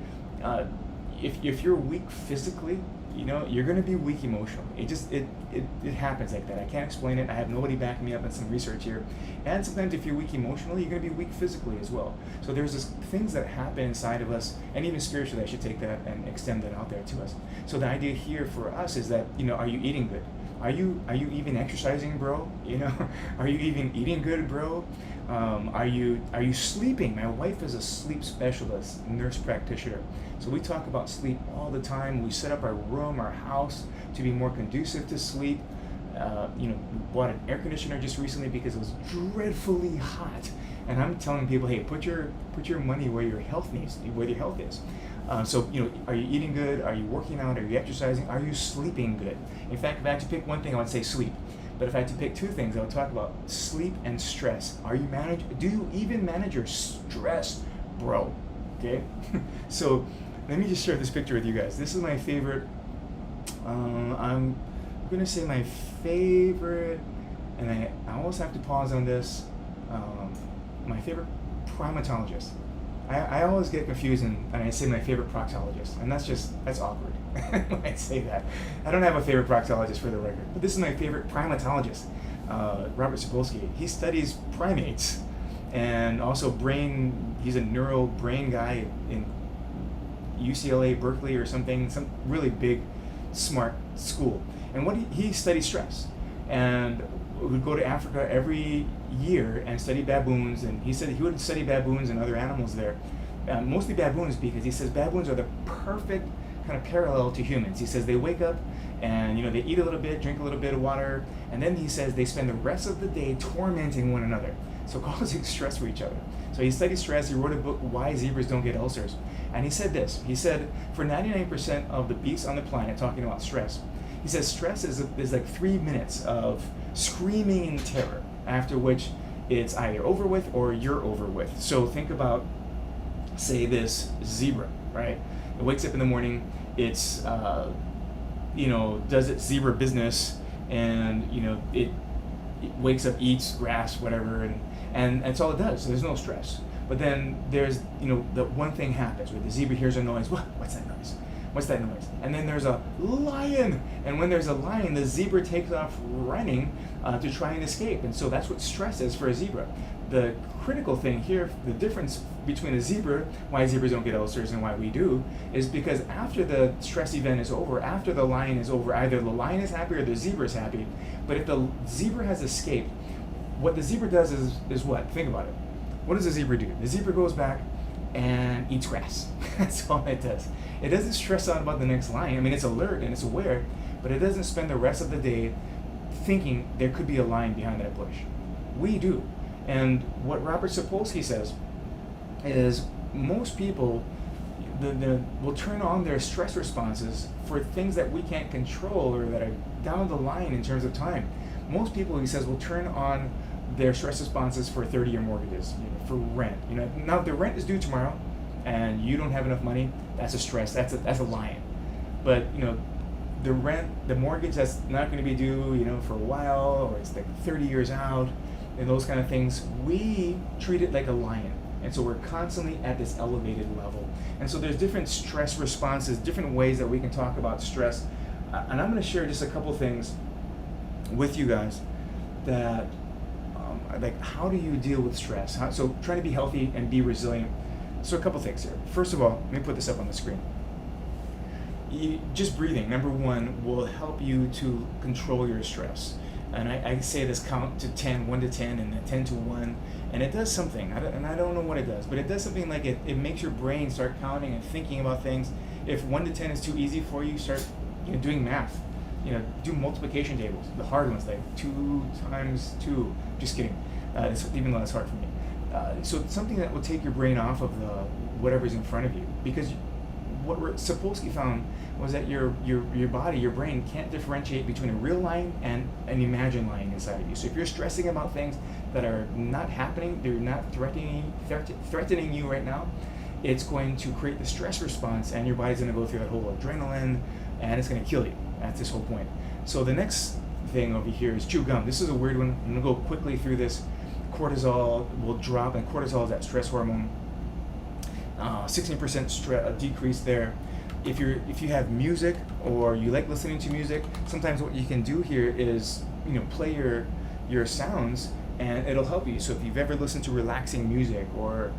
If you're weak physically, you're going to be weak emotionally. It happens like that. I can't explain it. I have nobody backing me up in some research here. And sometimes if you're weak emotionally, you're going to be weak physically as well. So there's things that happen inside of us, and even spiritually, I should take that and extend that out there to us. So the idea here for us is that, are you eating good? Are you even exercising, bro? Are you even eating good, bro? Are you sleeping? My wife is a sleep specialist, nurse practitioner. So we talk about sleep all the time. We set up our room, our house to be more conducive to sleep. We bought an air conditioner just recently because it was dreadfully hot. And I'm telling people, hey, put your money where your health is. So are you eating good? Are you working out? Are you exercising? Are you sleeping good? In fact, if I had to pick one thing, I would say sleep. But if I had to pick two things, I would talk about sleep and stress. Do you even manage your stress, bro? Okay? So let me just share this picture with you guys. This is my favorite, I'm going to say my favorite, and I almost have to pause on this, my favorite primatologist. I always get confused and I say my favorite proctologist, and that's awkward when I say that. I don't have a favorite proctologist for the record, but this is my favorite primatologist, Robert Sapolsky. He studies primates and also he's a neural brain guy in UCLA, Berkeley or something, some really big, smart school. And he studies stress, and would go to Africa every year and study baboons, and he said he would study baboons and other animals there, mostly baboons, because he says baboons are the perfect kind of parallel to humans. He says they wake up and they eat a little bit, drink a little bit of water, and then he says they spend the rest of the day tormenting one another, so causing stress for each other. So he studies stress. He wrote a book, Why Zebras Don't Get Ulcers, and he said this. He said for 99% of the beasts on the planet, talking about stress, he says stress is like 3 minutes of screaming in terror, after which it's either over with or you're over with. So think about, say, this zebra, right? It wakes up in the morning, it's, does its zebra business, and, it wakes up, eats grass, whatever, and that's all it does. So there's no stress. But then there's, the one thing happens where the zebra hears a noise. What's that noise? What's that noise? And then there's a lion. And when there's a lion, the zebra takes off running to try and escape. And so that's what stress is for a zebra. The critical thing here, the difference between a zebra, why zebras don't get ulcers and why we do, is because after the stress event is over, after the lion is over, either the lion is happy or the zebra is happy. But if the zebra has escaped, what the zebra does is what? Think about it. What does the zebra do? The zebra goes back and eats grass. That's all it does. It doesn't stress out about the next lion. I mean, it's alert and it's aware, but it doesn't spend the rest of the day thinking there could be a lion behind that bush. We do. And what Robert Sapolsky says is most people, will turn on their stress responses for things that we can't control or that are down the line in terms of time. Most people, he says, will turn on their stress responses for 30-year mortgages, for rent. Now if the rent is due tomorrow and you don't have enough money, that's a stress. That's a lion. But the rent, the mortgage that's not going to be due, for a while, or it's like 30 years out, and those kind of things, we treat it like a lion. And so we're constantly at this elevated level. And so there's different stress responses, different ways that we can talk about stress. And I'm going to share just a couple things with you guys that, like, how do you deal with stress? So try to be healthy and be resilient. So a couple things here. First of all, let me put this up on the screen. Just breathing, number one, will help you to control your stress. And I say this, count to 10, 1 to 10, and then 10 to 1, and it does something. I don't know what it does, but it does something like it makes your brain start counting and thinking about things. If 1 to 10 is too easy for you, start doing math. Do multiplication tables, the hard ones, like 2 times 2. Just kidding, even though that's hard for me. So it's something that will take your brain off of whatever's in front of you, because what Sapolsky found was that your body, your brain, can't differentiate between a real line and an imagined line inside of you. So if you're stressing about things that are not happening, they're not threatening you right now, it's going to create the stress response, and your body's going to go through that whole adrenaline, and it's going to kill you. That's this whole point. So the next thing over here is chew gum. This is a weird one. I'm going to go quickly through this. Cortisol will drop, and cortisol is that stress hormone. 16% decrease there. If you have music or you like listening to music, sometimes what you can do here is play your sounds, and it'll help you. So if you've ever listened to relaxing music, or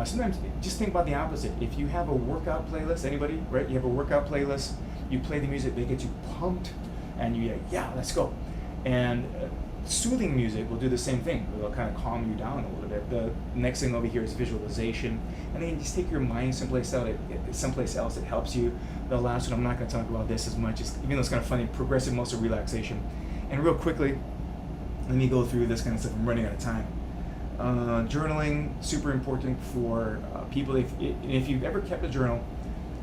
sometimes just think about the opposite. If you have a workout playlist, anybody, right? You have a workout playlist, you play the music, they get you pumped, and you're like, yeah, let's go. And soothing music will do the same thing. It'll kind of calm you down a little bit. The next thing over here is visualization, and then just take your mind someplace else. It helps you. The last one, I'm not going to talk about this as much, even though it's kind of funny, progressive muscle relaxation. And real quickly, let me go through this kind of stuff. I'm running out of time. Journaling, super important for people. If you've ever kept a journal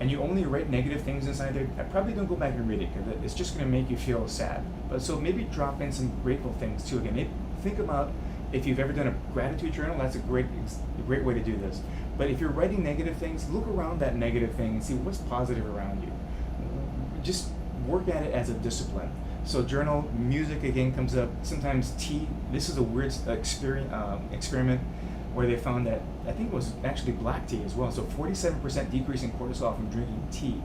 and you only write negative things inside there, I probably don't go back and read it, because it's just going to make you feel sad. But so maybe drop in some grateful things too. Again, maybe think about if you've ever done a gratitude journal. That's a great way to do this. But if you're writing negative things, look around that negative thing and see what's positive around you. Just work at it as a discipline. So journal, music again comes up. Sometimes tea. This is a weird experiment where they found that, I think it was actually black tea as well. So 47% decrease in cortisol from drinking tea.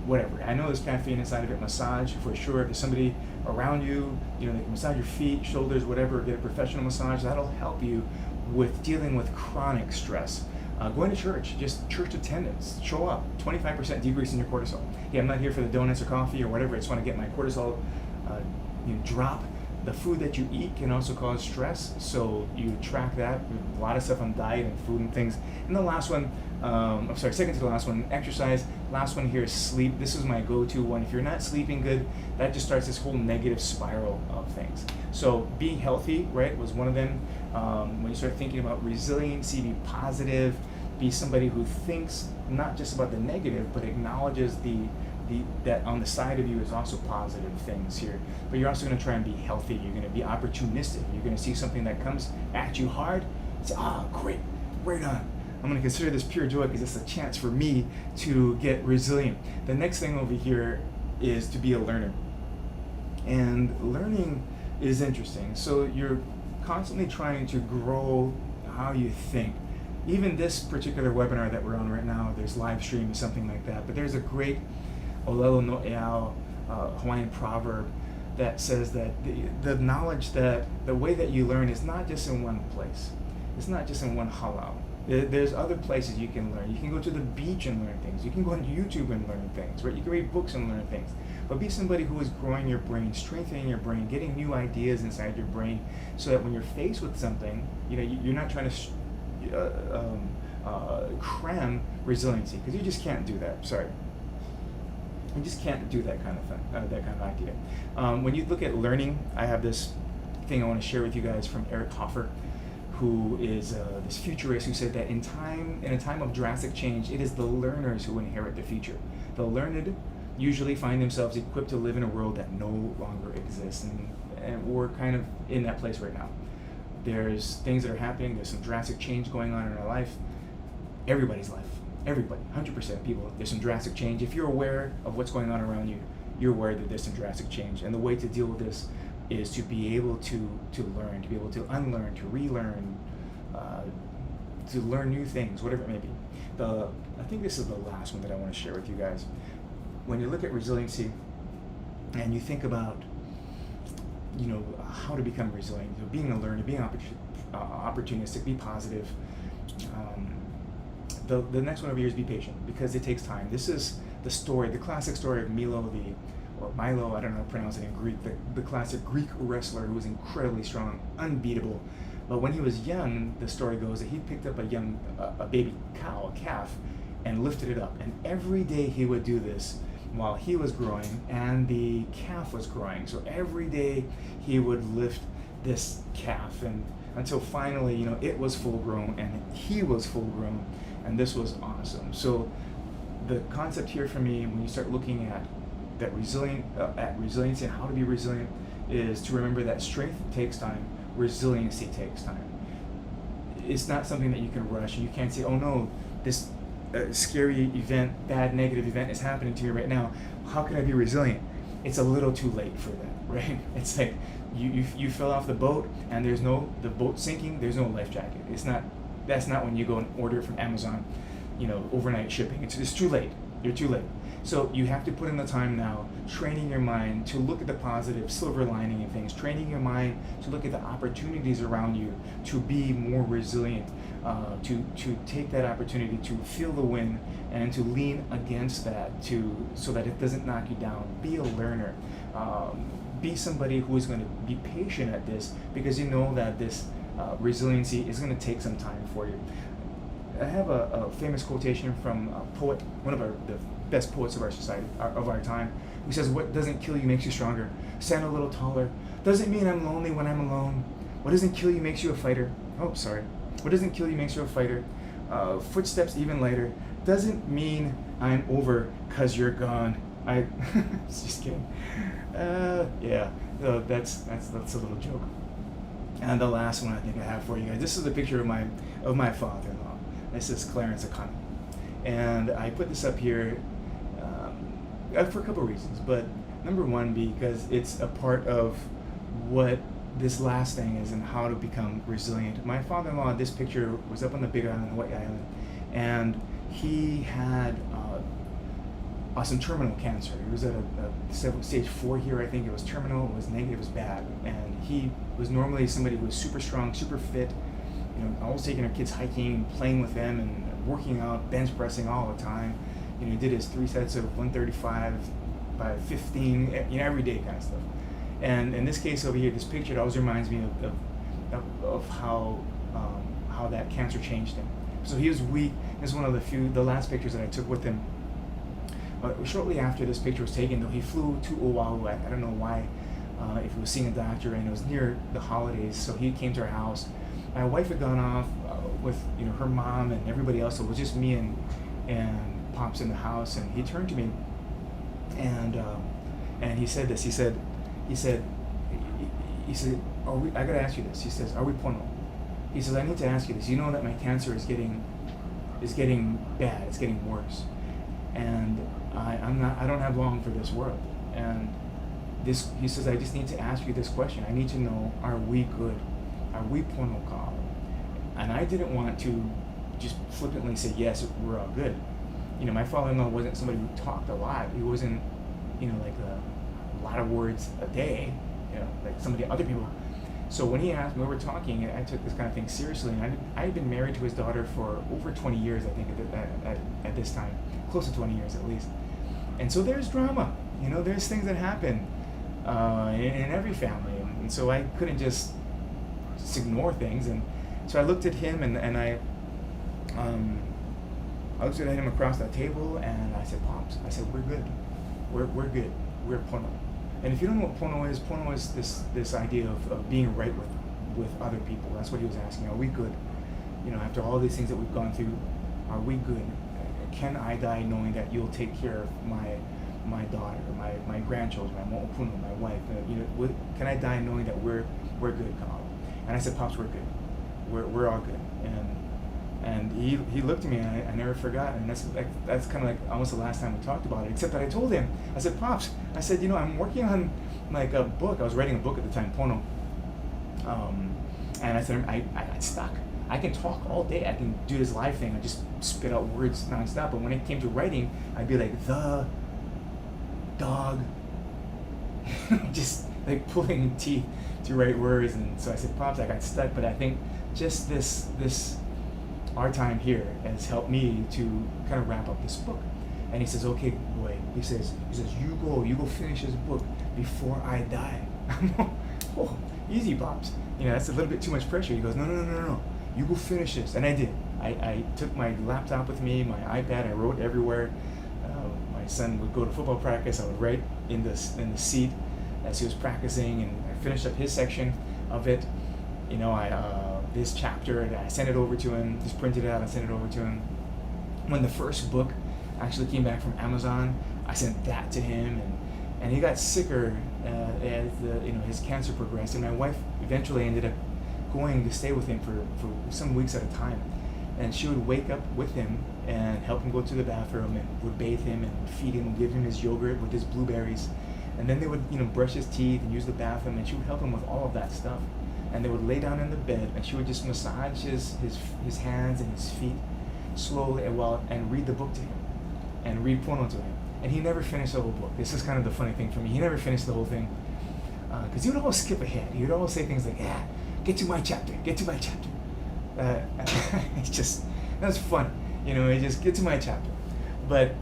Whatever. I know there's caffeine inside of it. Massage, for sure. If there's somebody around you, they can massage your feet, shoulders, whatever. Get a professional massage. That'll help you with dealing with chronic stress. Going to church, just church attendance. Show up. 25% decrease in your cortisol. Yeah, I'm not here for the donuts or coffee or whatever. I just want to get my cortisol drop. The food that you eat can also cause stress, so you track that. A lot of stuff on diet and food and things. And the last one, second to the last one, exercise. Last one here is sleep. This is my go-to one. If you're not sleeping good, that just starts this whole negative spiral of things. So being healthy, right, was one of them. When you start thinking about resiliency, be positive, be somebody who thinks not just about the negative, but acknowledges that on the side of you is also positive things here. But you're also going to try and be healthy. You're going to be opportunistic. You're going to see something that comes at you hard, say, great, right on. I'm going to consider this pure joy because it's a chance for me to get resilient. The next thing over here is to be a learner. And learning is interesting. So you're constantly trying to grow how you think. Even this particular webinar that we're on right now, there's live stream or something like that, but there's a great Olelo no Eao Hawaiian proverb that says that the knowledge, that the way that you learn is not just in one place. It's not just in one halau. There's other places you can learn. You can go to the beach and learn things. You can go on YouTube and learn things, right? You can read books and learn things. But be somebody who is growing your brain, strengthening your brain, getting new ideas inside your brain, so that when you're faced with something, you're not trying to cram resiliency, because you just can't do that. Sorry. You just can't do that kind of thing, that kind of idea. When you look at learning, I have this thing I want to share with you guys from Eric Hoffer. who is this futurist who said that in a time of drastic change, it is the learners who inherit the future. The learned usually find themselves equipped to live in a world that no longer exists, and we're kind of in that place right now. There's things that are happening. There's some drastic change going on in our life, everybody's life, everybody, 100% of people. There's some drastic change. If you're aware of what's going on around you, you're aware that there's some drastic change, and the way to deal with this is to be able to learn, to be able to unlearn, to relearn, to learn new things, whatever it may be. I think this is the last one that I want to share with you guys. When you look at resiliency and you think about, how to become resilient, being a learner, being opportunistic, be positive. The next one over here is be patient, because it takes time. This is the classic story of Milo, I don't know how to pronounce it in Greek, the classic Greek wrestler who was incredibly strong, unbeatable. But when he was young, the story goes that he picked up a baby cow, a calf, and lifted it up. And every day he would do this while he was growing and the calf was growing. So every day he would lift this calf, and until finally, it was full grown and he was full grown, and this was awesome. So the concept here for me, when you start looking at resiliency and how to be resilient, is to remember that strength takes time, resiliency takes time. It's not something that you can rush. You can't say, oh no, this scary event, bad negative event is happening to me right now. How can I be resilient? It's a little too late for that, right? It's like you fell off the boat and the boat sinking, there's no life jacket. That's not when you go and order it from Amazon, overnight shipping. It's too late. You're too late. So you have to put in the time now, training your mind to look at the positive silver lining in things, training your mind to look at the opportunities around you, to be more resilient, to take that opportunity to feel the wind and to lean against that, so that it doesn't knock you down. Be a learner. Be somebody who is going to be patient at this, because you know that this resiliency is going to take some time for you. I have a famous quotation from a poet, one of the best poets of our society, of our time, who says, "What doesn't kill you makes you stronger. Stand a little taller. Doesn't mean I'm lonely when I'm alone. What doesn't kill you makes you a fighter." Oh, sorry. What doesn't kill you makes you a fighter. Footsteps even lighter. Doesn't mean I'm over 'cause you're gone. Just kidding. Yeah. No, that's a little joke. And the last one I think I have for you guys. This is a picture of my father-in-law. This is Clarence Akana, and I put this up here for a couple of reasons. But number one, because it's a part of what this last thing is and how to become resilient. My father-in-law, this picture was up on the Big Island, White Island, and he had some terminal cancer. He was at a stage 4 here, I think. It was terminal, it was negative, it was bad. And he was normally somebody who was super strong, super fit, always taking our kids hiking, playing with them, and working out, bench pressing all the time. He did his 3 sets of 135 by 15, every day kind of stuff. And in this case over here, this picture, it always reminds me of how that cancer changed him. So he was weak. This is one of the last pictures that I took with him. Shortly after this picture was taken, though, he flew to Oahu. I don't know why, if he was seeing a doctor, and it was near the holidays, so he came to our house. My wife had gone off with her mom and everybody else, so it was just me and Pops in the house. And he turned to me, and he said this. He said, I gotta ask you this. He says, "Are we pono?" He says, "I need to ask you this. You know that my cancer is getting bad. It's getting worse, and I don't have long for this world. And this," he says, "I just need to ask you this question. I need to know, are we good? Are we pono ka?" And I didn't want to just flippantly say, yes, we're all good. My father-in-law wasn't somebody who talked a lot. He wasn't, like a lot of words a day, like some of the other people. So when he asked me, we were talking, I took this kind of thing seriously. And I had been married to his daughter for over 20 years, I think, at this time. Close to 20 years, at least. And so there's drama. There's things that happen in every family. And so I couldn't just ignore things. And so I looked at him, and I looked at him across that table, and I said, "Pops," I said, "we're good. We're good. We're pono." And if you don't know what pono is this idea of being right with other people. That's what he was asking. Are we good? After all these things that we've gone through, are we good? Can I die knowing that you'll take care of my daughter, my grandchildren, my mo'opuna, my wife? Can I die knowing that we're good, God? And I said, Pops, we're good. We're all good. And he looked at me, and I never forgot. And that's kind of like almost the last time we talked about it. Except that I told him, I said, Pops, I said, I'm working on like a book. I was writing a book at the time, Pono. And I said, I got stuck. I can talk all day. I can do this live thing. I just spit out words nonstop. But when it came to writing, I'd be like, the dog, just like pulling teeth to write words. And so I said, Pops, I got stuck. But I think just this our time here has helped me to kind of wrap up this book. And he says, okay, boy. He says, you go finish this book before I die. I'm like, oh, easy, Pops. That's a little bit too much pressure. He goes, no. You go finish this. And I did. I took my laptop with me, my iPad. I wrote everywhere. My son would go to football practice. I would write in the seat as he was practicing, and I finished up his section of it. This chapter, and I sent it over to him. Just printed it out and sent it over to him. When the first book actually came back from Amazon, I sent that to him, and he got sicker as his cancer progressed. And my wife eventually ended up going to stay with him for some weeks at a time, and she would wake up with him and help him go to the bathroom, and would bathe him and would feed him and give him his yogurt with his blueberries, and then they would brush his teeth and use the bathroom, and she would help him with all of that stuff. And they would lay down in the bed, and she would just massage his hands and his feet slowly and read the book to him and read Pono to him. And he never finished the whole book. This is kind of the funny thing for me. He never finished the whole thing because he would always skip ahead. He would always say things like, get to my chapter. It's just, that's fun. He just get to my chapter. But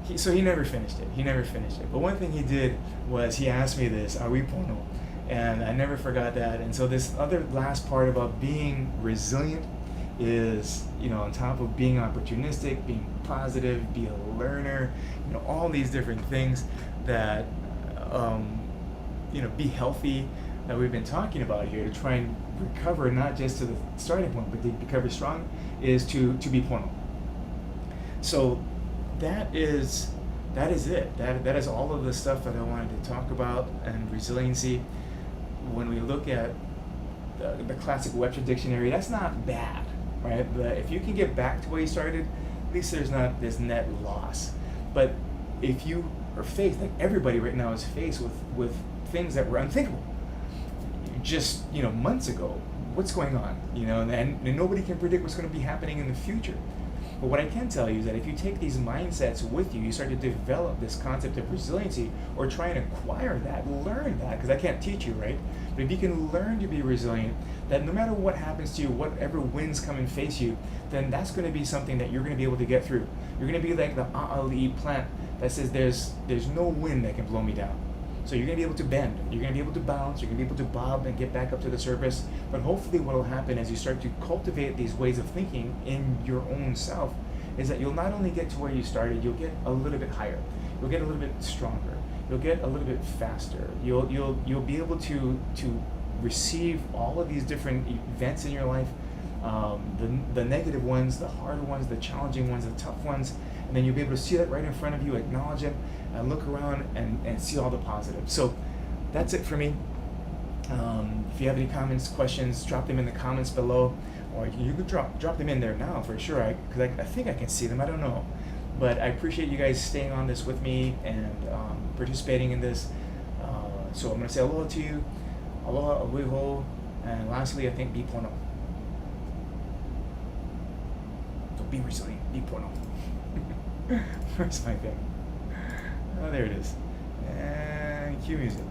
he never finished it. But one thing he did was he asked me this, are we Pono? And I never forgot that. And so this other last part about being resilient is, on top of being opportunistic, being positive, be a learner, all these different things that, be healthy, that we've been talking about here, to try and recover not just to the starting point, but to recover strong, is to be Pono. So that is it. That is all of the stuff that I wanted to talk about and resiliency. When we look at the classic Webster dictionary, that's not bad, right? But if you can get back to where you started, at least there's not this net loss. But if you are faced, like everybody right now is faced with things that were unthinkable just months ago, what's going on? And nobody can predict what's going to be happening in the future. But what I can tell you is that if you take these mindsets with you, you start to develop this concept of resiliency, or try and acquire that, learn that, because I can't teach you, right? But if you can learn to be resilient, that no matter what happens to you, whatever winds come and face you, then that's going to be something that you're going to be able to get through. You're going to be like the a'ali'i plant that says there's no wind that can blow me down. So you're going to be able to bend, you're going to be able to bounce, you're going to be able to bob and get back up to the surface. But hopefully what will happen as you start to cultivate these ways of thinking in your own self is that you'll not only get to where you started, you'll get a little bit higher, you'll get a little bit stronger, you'll get a little bit faster, you'll be able to receive all of these different events in your life, the negative ones, the hard ones, the challenging ones, the tough ones, and then you'll be able to see that right in front of you, acknowledge it, and look around and see all the positives. So that's it for me. If you have any comments, questions, drop them in the comments below, or you could drop them in there now for sure, because I think I can see them, I don't know. But I appreciate you guys staying on this with me and participating in this. So I'm going to say aloha to you, aloha, awiho, and lastly, I think be pono. So be resilient, be pono. Where's my thing? Oh, there it is. And cue music.